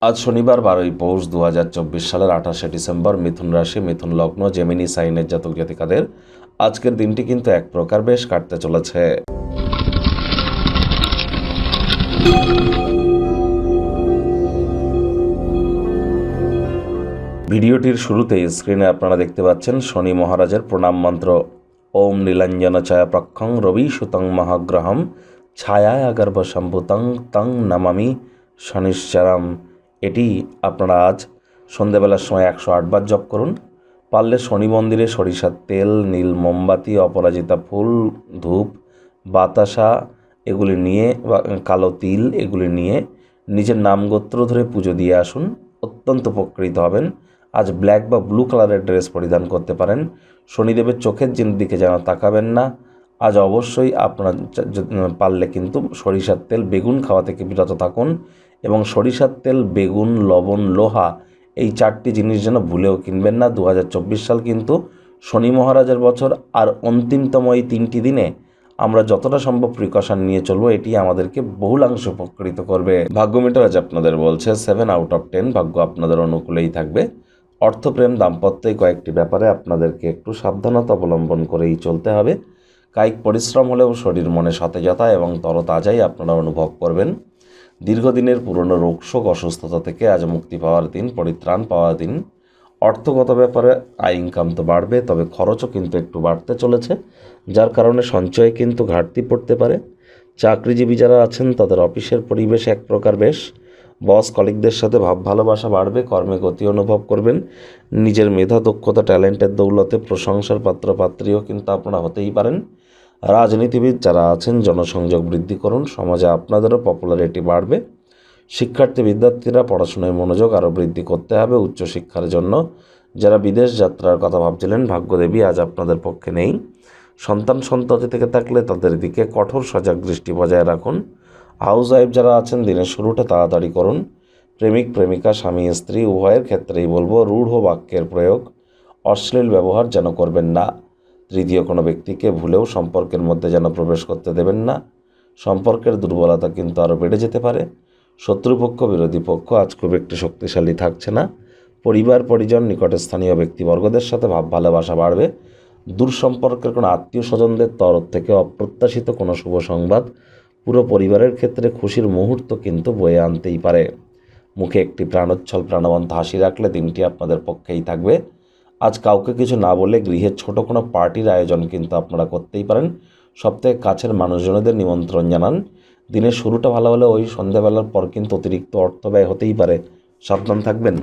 আজ শনিবার 12ই পৌষ 2024 সালের 28শে ডিসেম্বর। মিথুন রাশি, মিথুন লগ্ন, জেমিনি সাইনের জাতক জাতিকাদের আজকের দিনটি কিন্তু এক প্রকার বেশ কাটতে চলেছে। ভিডিওটির শুরুতেই স্ক্রিনে আপনারা দেখতে পাচ্ছেন শনি মহারাজের প্রণাম মন্ত্র। ওম নীলাঞ্জন ছায়া প্রক্ষং রবি সুতং মহাগ্রহম ছায়ায় আগর্ভ সম্ভুতং তং নমামি শনিশ্চরম। এটি আপনারা আজ সন্ধেবেলার সময় 108 বার জপ করুন। পারলে শনি মন্দিরে সরিষার তেল, নীল মোমবাতি, অপরাজিতা ফুল, ধূপ, বাতাসা এগুলি নিয়ে বা কালো তিল এগুলি নিয়ে নিজের নামগোত্র ধরে পুজো দিয়ে আসুন, অত্যন্ত উপকৃত হবেন। আজ ব্ল্যাক বা ব্লু কালারের ড্রেস পরিধান করতে পারেন। শনিদেবের চোখের দিকে যেন তাকাবেন না। আজ অবশ্যই আপনারা পারলে কিন্তু সরিষার তেল, বেগুন খাওয়া থেকে বিরত থাকুন এবং সরিষার তেল, বেগুন, লবণ, লোহা এই 4টি জিনিস যেন ভুলেও কিনবেন না। 2024 সাল কিন্তু শনি মহারাজের বছর, আর অন্তিমতম এই 3টি দিনে আমরা যতটা সম্ভব প্রিকশন নিয়ে চলবো, এটি আমাদেরকে বহুলাংশ উপকৃত করবে। ভাগ্য মিটার আজ আপনাদের বলছে 7 আউট অফ 10, ভাগ্য আপনাদের অনুকূলেই থাকবে। অর্থপ্রেম, দাম্পত্যে কয়েকটি ব্যাপারে আপনাদেরকে একটু সাবধানতা অবলম্বন করেই চলতে হবে। কায়িক পরিশ্রম হলেও শরীর মনে সতেজতা এবং তরতাজাই আপনারা অনুভব করবেন। দীর্ঘদিনের পুরনো রোগশোক, অসুস্থতা থেকে আজ মুক্তি পাওয়ার দিন, পরিত্রাণ পাওয়ার দিন। অর্থগত ব্যাপারে আয় ইনকাম তো বাড়বে, তবে খরচও কিন্তু একটু বাড়তে চলেছে, যার কারণে সঞ্চয়ে কিন্তু ঘাটতি পড়তে পারে। চাকরিজীবী যারা আছেন তাদের অফিসের পরিবেশ এক প্রকার বেশ। বস কলিগদের সাথে ভাব ভালোবাসা বাড়বে, কর্মে গতি অনুভব করবেন। নিজের মেধা, দক্ষতা, ট্যালেন্টের দৌলতে প্রশংসার পাত্রীও কিন্তু আপনারা হতেই পারেন। রাজনীতিবিদ যারা আছেন জনসংযোগ বৃদ্ধি করুন, সমাজে আপনাদেরও পপুলারিটি বাড়বে। শিক্ষার্থী বিদ্যার্থীরা পড়াশোনায় মনোযোগ আরও বৃদ্ধি করতে হবে উচ্চশিক্ষার জন্য। যারা বিদেশ যাত্রার কথা ভাবছিলেন, ভাগ্যদেবী আজ আপনাদের পক্ষে নেই। সন্ততি থেকে থাকলে তাদের দিকে কঠোর সজাগ দৃষ্টি বজায় রাখুন। হাউস ওয়াইফ যারা আছেন দিনের শুরুটা তাড়াতাড়ি করুন। প্রেমিক প্রেমিকা, স্বামী স্ত্রী উভয়ের ক্ষেত্রেই বলবো রূঢ় বাক্যের প্রয়োগ, অশ্লীল ব্যবহার যেন করবেন না। তৃতীয় কোনো ব্যক্তিকে ভুলেও সম্পর্কের মধ্যে যেন প্রবেশ করতে দেবেন না। সম্পর্কের দুর্বলতা কিন্তু আরও বেড়ে যেতে পারে। শত্রুপক্ষ, বিরোধী পক্ষ আজ খুব একটু শক্তিশালী থাকছে না। পরিবার পরিজন, নিকটের স্থানীয় ব্যক্তিবর্গদের সাথে ভাব ভালোবাসা বাড়বে। দূর সম্পর্কের কোনো আত্মীয় স্বজনদের তরফ থেকে অপ্রত্যাশিত কোনো শুভ সংবাদ পুরো পরিবারের ক্ষেত্রে খুশির মুহূর্ত কিন্তু বয়ে আনতেই পারে। মুখে একটি প্রাণোচ্ছল প্রাণবন্ত হাসি রাখলে দিনটি আপনাদের পক্ষেই থাকবে। আজ কাউকে কিছু না বলে গৃহের ছোট কোনো পার্টির আয়োজন কিন্তু আপনারা করতেই পারেন। সবথেকে কাছের মানুষজনদের নিমন্ত্রণ জানান। দিনের শুরুটা ভালো হলে ওই সন্ধ্যাবেলার পর কিন্তু অতিরিক্ত অর্থ ব্যয় হতেই পারে, সাবধান থাকবেন।